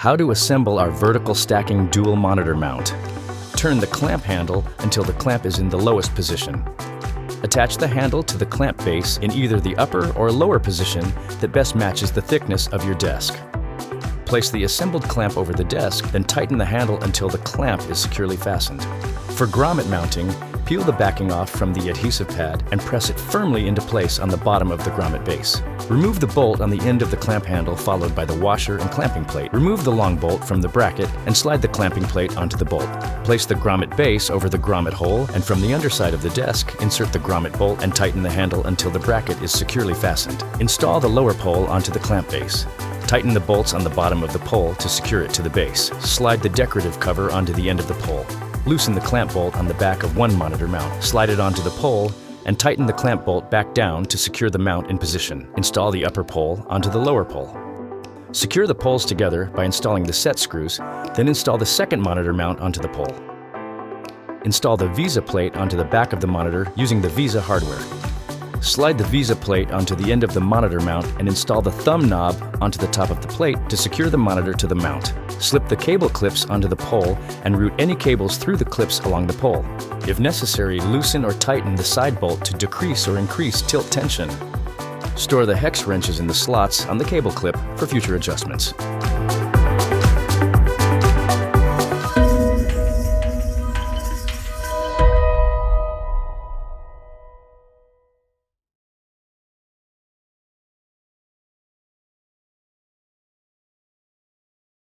How to assemble our vertical stacking dual monitor mount. Turn the clamp handle until the clamp is in the lowest position. Attach the handle to the clamp base in either the upper or lower position that best matches the thickness of your desk. Place the assembled clamp over the desk, then tighten the handle until the clamp is securely fastened. For grommet mounting, peel the backing off from the adhesive pad and press it firmly into place on the bottom of the grommet base. Remove the bolt on the end of the clamp handle followed by the washer and clamping plate. Remove the long bolt from the bracket and slide the clamping plate onto the bolt. Place the grommet base over the grommet hole, and from the underside of the desk, insert the grommet bolt and tighten the handle until the bracket is securely fastened. Install the lower pole onto the clamp base. Tighten the bolts on the bottom of the pole to secure it to the base. Slide the decorative cover onto the end of the pole. Loosen the clamp bolt on the back of one monitor mount. Slide it onto the pole and tighten the clamp bolt back down to secure the mount in position. Install the upper pole onto the lower pole. Secure the poles together by installing the set screws, then install the second monitor mount onto the pole. Install the VESA plate onto the back of the monitor using the VESA hardware. Slide the VESA plate onto the end of the monitor mount and install the thumb knob onto the top of the plate to secure the monitor to the mount. Slip the cable clips onto the pole and route any cables through the clips along the pole. If necessary, loosen or tighten the side bolt to decrease or increase tilt tension. Store the hex wrenches in the slots on the cable clip for future adjustments.